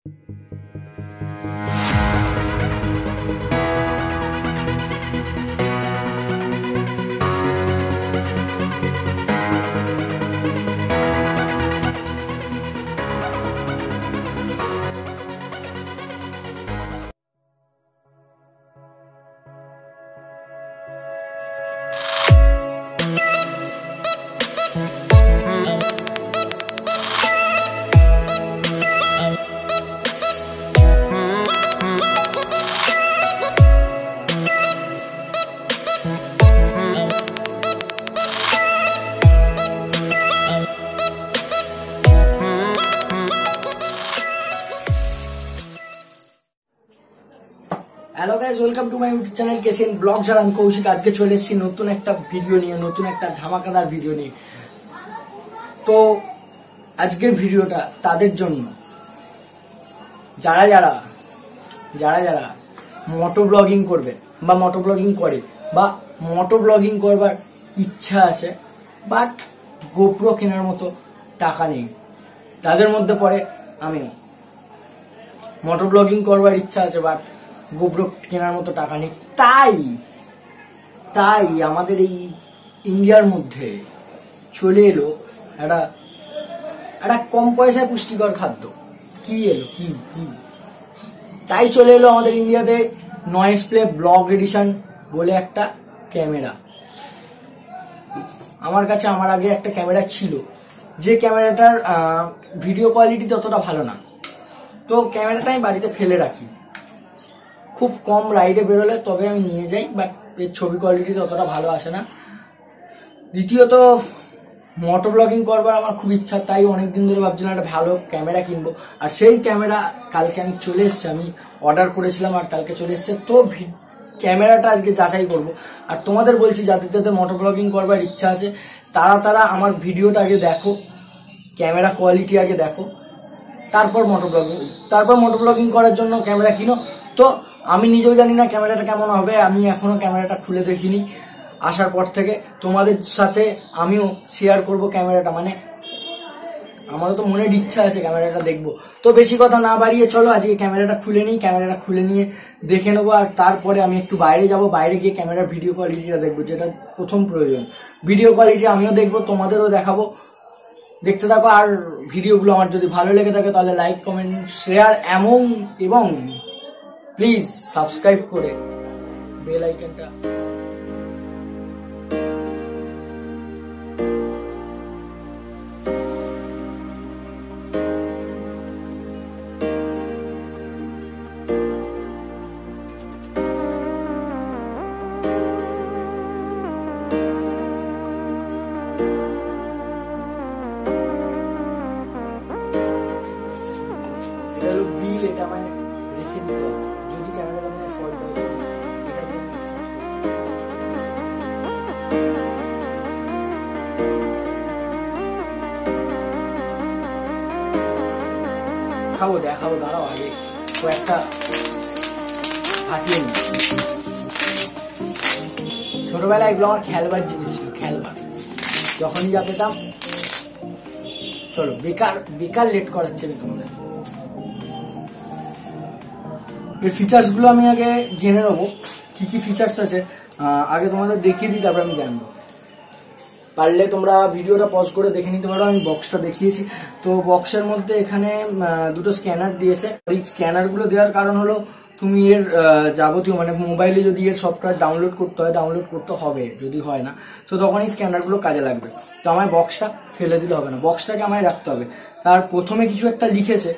Hello guys, welcome to my YouTube channel KCN blogs. আমি কৌশিক আজকে চলে এসেছি নতুন একটা ভিডিও নিয়ে, নতুন একটা ধামাকাদার ভিডিও নিয়ে। তো আজকের ভিডিওটা তাদের জন্য যারা যারা যারা যারা মোটো ব্লগিং করবে বা মোটো ব্লগিং করে বা মোটো ব্লগিং করবার ইচ্ছা আছে বাট গোপ্রো কেনার মতো টাকা নেই, তাদের মধ্যে পড়ে আমি। মোটো ব্লগিং করবার ইচ্ছা আছে বাট গোপ্রো কেনার মতো টাকা নেই, তাই আমাদের এই ইন্ডিয়ার মধ্যে চলে এলো একটা কম পয়সায় পুষ্টিকর খাদ্য। কি এলো কি তাই চলে এলো আমাদের ইন্ডিয়াতে নয়েজ প্লে ব্লগ এডিশন বলে একটা ক্যামেরা। আমার কাছে আমার আগে একটা ক্যামেরা ছিল, যে ক্যামেরাটার ভিডিও কোয়ালিটি ততটা ভালো না, তো ক্যামেরাটা আমি বাড়িতে ফেলে রাখি। খুব কম রাইডে বেরোলে তবে আমি নিয়ে যাই, বাট এর ছবি কোয়ালিটি ততটা ভালো আসে না। দ্বিতীয়ত মোটো ব্লগিং করবার আমার খুব ইচ্ছা, তাই অনেকদিন ধরে ভাবছিলাম একটা ভালো ক্যামেরা কিনবো। আর সেই ক্যামেরা কালকে আমি চলে এসছে, আমি অর্ডার করেছিলাম আর কালকে চলে এসছে। তো ক্যামেরাটা আজকে যাচাই করবো। আর তোমাদের বলছি যাদের যাদের মোটো ব্লগিং করবার ইচ্ছা আছে তারা আমার ভিডিওটা আগে দেখো, ক্যামেরা কোয়ালিটি আগে দেখো, তারপর মোটো ব্লগিং করার জন্য ক্যামেরা কিনো। তো আমি নিজেও জানি না ক্যামেরাটা কেমন হবে, আমি এখনো ক্যামেরাটা খুলে দেখিনি। আসার পর থেকে তোমাদের সাথে আমিও শেয়ার করব ক্যামেরাটা, মানে আমারও তো মনের ইচ্ছা আছে ক্যামেরাটা দেখবো। তো বেশি কথা না বাড়িয়ে চলো আজকে ক্যামেরাটা খুলে নিই, ক্যামেরাটা খুলে নিয়ে দেখে নেবো। আর তারপরে আমি একটু বাইরে যাব, বাইরে গিয়ে ক্যামেরার ভিডিও কোয়ালিটিটা দেখবো, যেটা প্রথম প্রয়োজন। ভিডিও কোয়ালিটি আমিও দেখবো, তোমাদেরও দেখাবো, দেখতে থাকো। আর ভিডিওগুলো আমার যদি ভালো লেগে থাকে তাহলে লাইক কমেন্ট শেয়ার এবং প্লিজ সাবস্ক্রাইব করে বেল আইকনটা বিল, এটা মানে রেখে দিতে হবে যদি ক্যামেরাটা কোনো ফল্ট হয়। দেখাবো দাঁড়াও, আগে কয়েকটা হাতিয়ে নি। ছোটবেলায় এগুলো আমার খেলবার জিনিস ছিল, যখনই যা পেতাম। চলো বেকার লেট করাচ্ছে তোমাদের। এর ফিচার্স গুলো আমি আগে জেনে নেবো, কি ফিচার্স আছে আগে তোমাদের দেখিয়ে দিই, তারপর আমি জানবো। পারলে তোমরা ভিডিওটা পজ করে দেখে নিতে পারো। আমি বক্সটা দেখিয়েছি। তো বক্সের মধ্যে এখানে দুটো স্ক্যানার দিয়েছে। এই স্ক্যানার গুলো দেওয়ার কারণ হলো তুমি এর যাবতীয় মানে মোবাইলে যদি এর সফটওয়্যার ডাউনলোড করতে হবে, যদি হয় না তো তখন এই স্ক্যানার গুলো কাজে লাগবে। তো আমায় বক্সটা ফেলে দিলে হবে না, বক্সটাকে আমায় রাখতে হবে। তার প্রথমে কিছু একটা লিখেছে,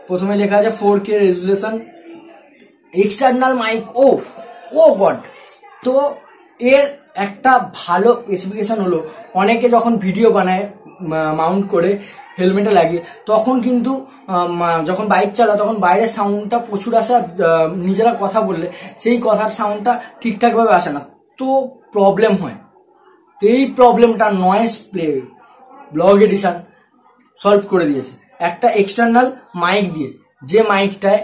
প্রথমে লেখা আছে 4K রেজুলেশন এক্সটার্নাল মাইক। ও গড। তো এর একটা ভালো স্পেসিফিকেশন হলো, অনেকে যখন ভিডিও বানায় মাউন্ট করে হেলমেটে লাগিয়ে, তখন কিন্তু যখন বাইক চালায় তখন বাইরের সাউন্ডটা প্রচুর আসে। আর নিজেরা কথা বললে সেই কথার সাউন্ডটা ঠিকঠাক ভাবে আসে না, তো প্রবলেম হয়। তো এই প্রবলেমটা noise play blog edition solve করে দিয়েছে একটা এক্সটার্নাল মাইক দিয়ে, যে মাইকটায়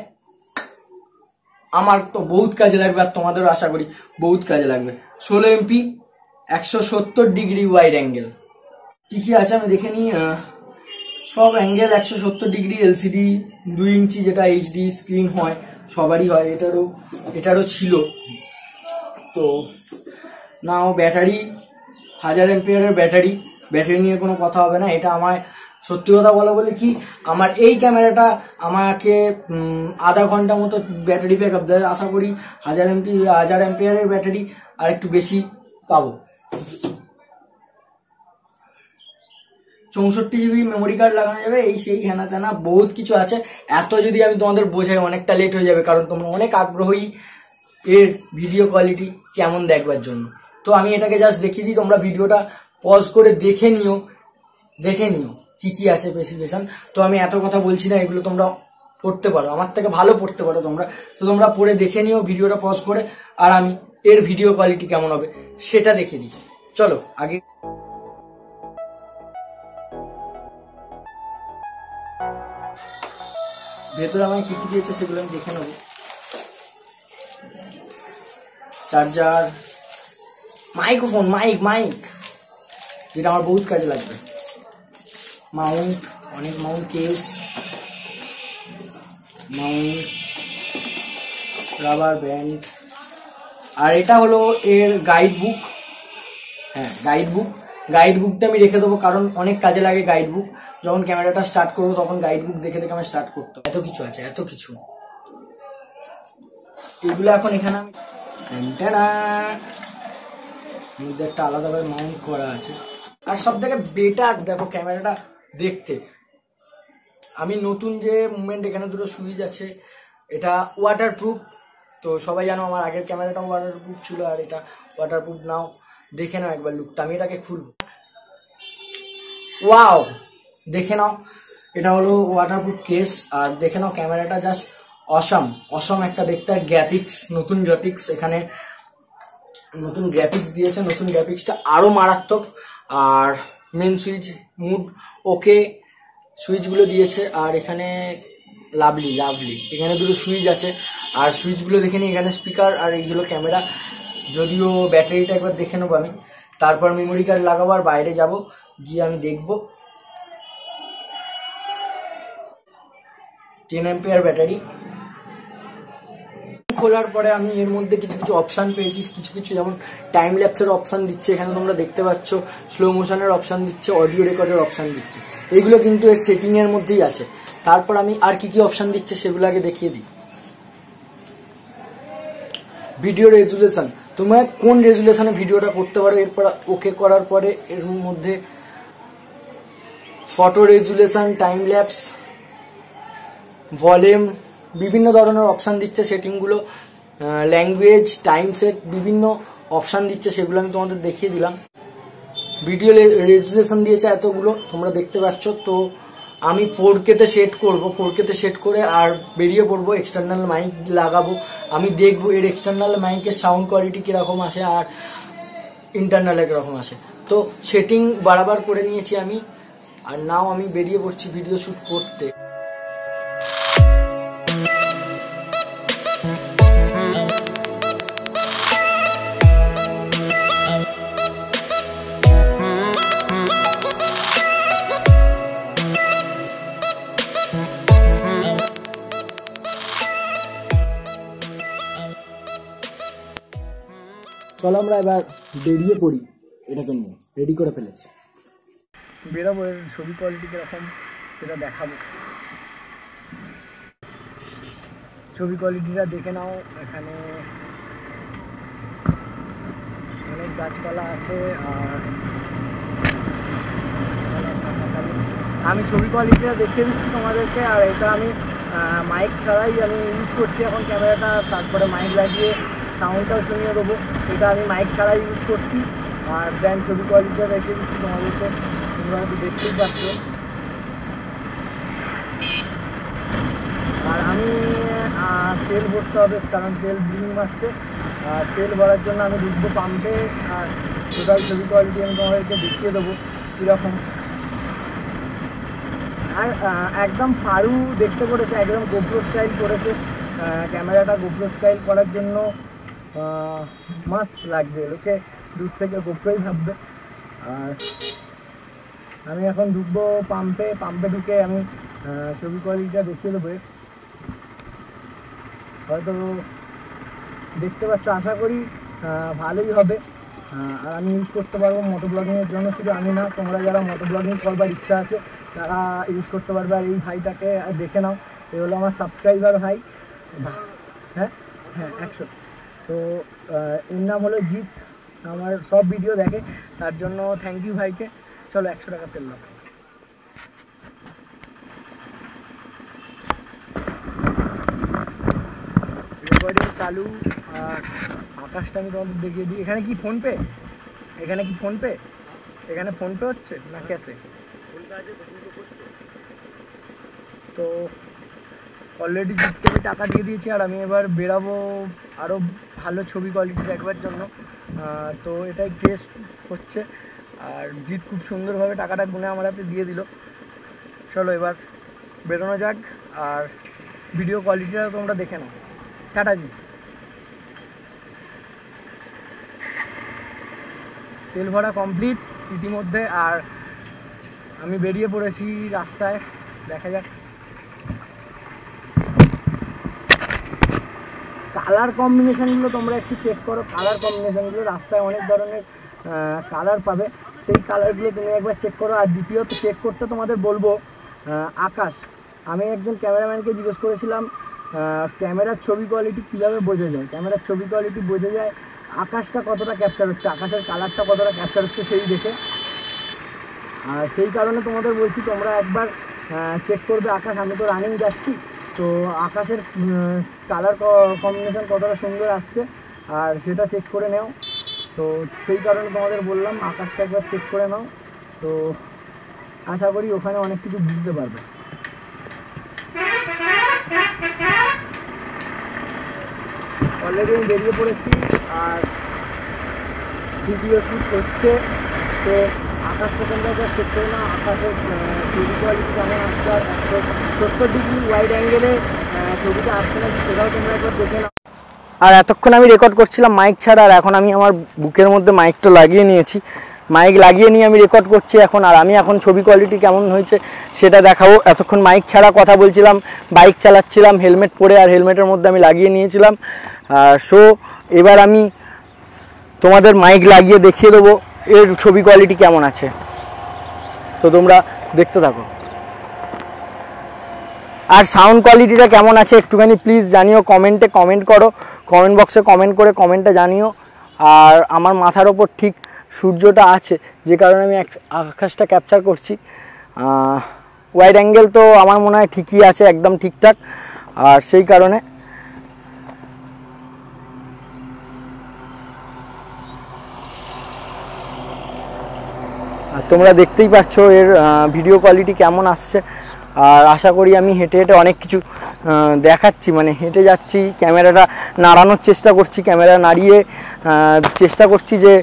আমার তো বহুত কাজে লাগবে আর তোমাদেরও আশা করি বহুত কাজে লাগবে। 16 MP 170 ডিগ্রি ওয়াইড অ্যাঙ্গেল। কি আছে আমি দেখে নিই। সব অ্যাঙ্গেল 170 ডিগ্রি, এলসিডি 2 ইঞ্চি যেটা এইচডি স্ক্রিন হয় সবারই হয়, এটারও ছিল। তো নাও ব্যাটারি 1000 এমপিয়ারের ব্যাটারি নিয়ে কোনো কথা হবে না। এটা আমায় সত্যি কথা বলা বলে কি, আমার এই ক্যামেরাটা আমাকে আধা ঘন্টা মতো ব্যাটারি ব্যাক আপ দেয়। আশা করি 1000 এমপিয়ারের ব্যাটারি আর একটু বেশি পাবো। 64 জিবি মেমোরি কার্ড লাগানো যাবে, এই সেই হেনা তেনা বহুত কিছু আছে। এত যদি আমি তোমাদের বোঝাই অনেকটা লেট হয়ে যাবে, কারণ তোমরা অনেক আগ্রহী এর ভিডিও কোয়ালিটি কেমন দেখবার জন্য। তো আমি এটাকে জাস্ট দেখিয়ে দিই, তোমরা ভিডিওটা পজ করে দেখে নিও কি কি আছে স্পেসিফিকেশন। তো আমি এত কথা বলছি না, এগুলো তোমরা পড়তে পারো, আমার থেকে ভালো পড়তে পারো তোমরা। তো তোমরা পড়ে দেখে নিও ভিডিওটা পজ করে, আর আমি এর ভিডিও কোয়ালিটি কেমন হবে সেটা দেখে দিই। চলো আগে ভেতরে আমায় কি কি দিয়েছে সেগুলো আমি দেখে নেব। চার্জার, মাইক্রোফোন, মাইক যেটা আমার বহুত কাজে লাগবে, মাউন্ট, অনেক mount, case, mount, rubber band, আর এটা হলো এর গাইড বুক। হ্যাঁ, গাইড বুকটা আমি রেখে দেবো, কারণ অনেক কাজে লাগে গাইড বুক। যখন ক্যামেরাটা স্টার্ট করবো তখন গাইড বুক দেখে দেখে আমি স্টার্ট করতে। এত কিছু আছে, এত কিছু। এগুলো এখন এখানে আমি মধ্যে একটা আলাদাভাবে মাউন্ট করা আছে। আর সব থেকে বেটার দেখো ক্যামেরাটা দেখতে, আমি নতুন যে মুভমেন্ট, এখানে দুটো সুইচ আছে, এটা ওয়াটারপ্রুফ। তো সবাই জানো আমার আগের ক্যামেরাটা ওয়াটারপ্রুফ ছিল, আর এটা ওয়াটারপ্রুফ নাও। দেখে নাও একবার লুকটা, আমি এটাকে খুলবো। ওয়াও, দেখে নাও, এটা হলো ওয়াটারপ্রুফ কেস। আর দেখে নাও ক্যামেরাটা জাস্ট অসম একটা দেখতে। গ্রাফিক্স, নতুন গ্রাফিক্স, এখানে নতুন গ্রাফিক্স দিয়েছে, নতুন গ্রাফিক্সটা আরো মারাত্মক। আর মেন সুইচ, মুড ওকে সুইচগুলো দিয়েছে। আর এখানে লাভলি এখানে দুটো সুইচ আছে। আর সুইচগুলো দেখে নিই, এখানে স্পিকার, আর এইগুলো ক্যামেরা। যদিও ব্যাটারিটা একবার দেখে নেবো আমি, তারপর মেমোরি কার্ড লাগাবো আর বাইরে যাব, গিয়ে আমি দেখবো। 10 এমপিয়ার ব্যাটারি। খোলার পরে আমি এর মধ্যে কিছু কিছু অপশান পেয়েছি, কিছু যেমন টাইম ল্যাপসের অপশান দিচ্ছে, এখানে তোমরা দেখতে পাচ্ছ, স্লো মোশনের অপশান দিচ্ছে, অডিও রেকর্ডের অপশান দিচ্ছে। এগুলো কিন্তু এর সেটিং এর মধ্যেই আছে। তারপর আমি আর কি কি অপশান দিচ্ছে সেগুলো আগে দেখিয়ে দিই। ভিডিও রেজুলেশন, তোমরা কোন রেজুলেশনে ভিডিওটা করতে পারো। এরপর ওকে করার পরে এর মধ্যে photo resolution, time lapse, volume, বিভিন্ন ধরনের অপশান দিচ্ছে সেটিংগুলো, ল্যাঙ্গুয়েজ, টাইম সেট, বিভিন্ন অপশান দিচ্ছে, সেগুলো আমি তোমাদের দেখিয়ে দিলাম। ভিডিও রেজুলেশন দিয়েছে এতগুলো, তোমরা দেখতে পাচ্ছ। তো আমি 4K তে সেট করবো, 4K তে সেট করে আর বেরিয়ে পড়বো, এক্সটার্নাল মাইক লাগাবো। আমি দেখবো এর এক্সটার্নাল মাইকের সাউন্ড কোয়ালিটি কিরকম আসে আর ইন্টারনালে কিরকম আসে। তো সেটিং বারবার করে নিয়েছি আমি, আর নাও আমি বেরিয়ে পড়ছি ভিডিও শুট করতে। চলো আমরা এবার বেরিয়ে পড়ি, এটাকে নিয়ে রেডি করে ফেলেছি, বেরোবো। এর ছবি কোয়ালিটি কিরকম সেটা দেখাবো। ছবি কোয়ালিটিটা দেখে নাও, এখানে অনেক গাছপালা আছে। আর আমি ছবি কোয়ালিটিটা দেখিয়ে দিচ্ছি তোমাদেরকে। আর এটা আমি মাইক ছাড়াই আমি ইউজ করছি এখন ক্যামেরাটা, তারপরে মাইক লাগিয়ে সাউন্ডটাও শুনিয়ে দেবো। এটা আমি মাইক ছাড়াই ইউজ করছি। আর ব্র্যান্ড ছবি কোয়ালিটিটা দেখিয়ে দিচ্ছি তোমাদেরকে, তোমরা একটু দেখতেই পাচ্ছ। আর আমি তেল ভরতে হবে, কারণ তেল ব্লিং আসছে। আর তেল ভরার জন্য আমি ঢুকবো পাম্পে। আর টোটাল ছবি কোয়ালিটি আমি তোমাদেরকে দেখিয়ে দেবো কীরকম। আর একদম ফারু দেখতে করেছে, একদম গোপ্রো স্টাইল করেছে ক্যামেরাটা। গোপ্রো স্টাইল করার জন্য মাস্ট লাগছে, লোকে দূর থেকে গোপ্রোই ভাববে। আর আমি এখন ঢুকবো পাম্পে ঢুকে আমি ছবি কোয়ালিটিটা দেখিয়ে দেবো। হয়তো দেখতে পাচ্ছ, আশা করি ভালোই হবে। আর আমি ইউজ করতে পারবো মোটো ব্লগিংয়ের জন্য। শুধু আমি না, তোমরা যারা মোটো ব্লগিং করবার ইচ্ছা আছে তারা ইউজ করতে পারবে। আর এই ভাইটাকে দেখে নাও, এ হলো আমার সাবস্ক্রাইবার ভাই। হ্যাঁ হ্যাঁ 100। তো এর নাম হলো জিৎ, আমার সব ভিডিও দেখে, তার জন্য থ্যাংক ইউ ভাইকে। চলো 100 টাকা তেল দাও। রেকর্ডিং চালু। আর আকাশটা আমি তোমাদের দেখিয়ে দিই। এখানে কি ফোনপে? এখানে ফোনপে হচ্ছে না ক্যাশে? তো অলরেডি জিতকে আমি টাকা দিয়ে দিয়েছি। আর আমি এবার বেরাবো আরও ভালো ছবি কোয়ালিটি দেখবার জন্য। তো এটাই টেস্ট হচ্ছে। আর জিত খুব সুন্দরভাবে টাকাটা গুনে আমার হাতে দিয়ে দিল। চলো এবার বেরোনো যাক, আর ভিডিও কোয়ালিটিটা তোমরা দেখে নাও। টাটা জি। তেল ভরা কমপ্লিট ইতিমধ্যে, আর আমি বেরিয়ে পড়েছি রাস্তায়। দেখা যাক। কালার কম্বিনেশনগুলো তোমরা একটু চেক করো। কালার কম্বিনেশনগুলো রাস্তায় অনেক ধরনের কালার পাবে, সেই কালারগুলো তুমি একবার চেক করো। আর দ্বিতীয়ত চেক করতে তোমাদের বলবো আকাশ। আমি একজন ক্যামেরাম্যানকে জিজ্ঞেস করেছিলাম ক্যামেরার ছবি কোয়ালিটি কীভাবে বোঝা যায়। ক্যামেরার ছবি কোয়ালিটি বোঝা যায় আকাশটা কতটা ক্যাপচার হচ্ছে, আকাশের কালারটা কতটা ক্যাপচার হচ্ছে সেই দেখে। আর সেই কারণে তোমাদের বলছি তোমরা একবার চেক করবে আকাশ। আমি তো রানিং যাচ্ছি, তো আকাশের কালার কম্বিনেশন কতটা সুন্দর আসছে আর সেটা চেক করে নাও। তো সেই কারণে তোমাদের বললাম আকাশটা একবার চেক করে নাও। তো আশা করি ওখানে অনেক কিছু বুঝতে পারবে। অলরেডি আমি বেরিয়ে পড়েছি আর ভিডিও শ্যুট হচ্ছে। তো আকাশটা তোমরা যা চেক করে না, আকাশের ছবি কোয়ালিটি কেমন আসছে, আর 170 ডিগ্রি ওয়াইড অ্যাঙ্গেলে ছবিটা আসছে নাকি সেটাও তোমরা একবার দেখে নাও। আর এতক্ষণ আমি রেকর্ড করছিলাম মাইক ছাড়া, আর এখন আমি আমার বুকের মধ্যে মাইকটা লাগিয়ে নিয়েছি। মাইক লাগিয়ে নিয়ে আমি রেকর্ড করছি এখন। আর আমি এখন ছবি কোয়ালিটি কেমন হয়েছে সেটা দেখাবো। এতক্ষণ মাইক ছাড়া কথা বলছিলাম, বাইক চালাচ্ছিলাম হেলমেট পরে, আর হেলমেটের মধ্যে আমি লাগিয়ে নিয়েছিলাম। সো এবার আমি তোমাদের মাইক লাগিয়ে দেখিয়ে দেবো এর ছবি কোয়ালিটি কেমন আছে। তো তোমরা দেখতে থাকো। আর সাউন্ড কোয়ালিটিটা কেমন আছে একটুখানি প্লিজ জানিও, কমেন্টে কমেন্ট করো, কমেন্ট বক্সে কমেন্ট করে কমেন্টটা জানিও। আর আমার মাথার ওপর ঠিক সূর্যটা আছে, যে কারণে আমি আকাশটা ক্যাপচার করছি। ওয়াইড অ্যাঙ্গেল তো আমার মনে হয় ঠিকই আছে, একদম ঠিকঠাক। আর সেই কারণে তোমরা দেখতেই পাচ্ছ এর ভিডিও কোয়ালিটি কেমন আসছে। আর আশা করি আমি হেঁটে হেঁটে অনেক কিছু দেখাচ্ছি, মানে হেঁটে যাচ্ছি, ক্যামেরাটা নাড়ানোর চেষ্টা করছি, ক্যামেরা নাড়িয়ে চেষ্টা করছি যে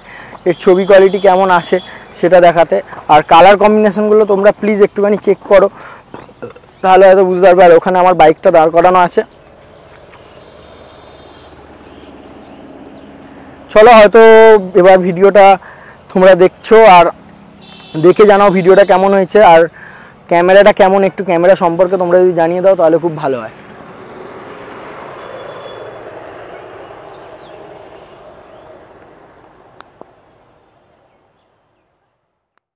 এর ছবি কোয়ালিটি কেমন আসে সেটা দেখাতে। আর কালার কম্বিনেশনগুলো তোমরা প্লিজ একটুখানি চেক করো, তাহলে হয়তো বুঝতে পারবে। আর ওখানে আমার বাইকটা দাঁড় করানো আছে। চলো, হয়তো এবার ভিডিওটা তোমরা দেখছো, আর দেখে জানাও ভিডিওটা কেমন হয়েছে আর ক্যামেরাটা কেমন। একটু ক্যামেরা সম্পর্কে তোমরা যদি জানিয়ে দাও তাহলে খুব ভালো হয়।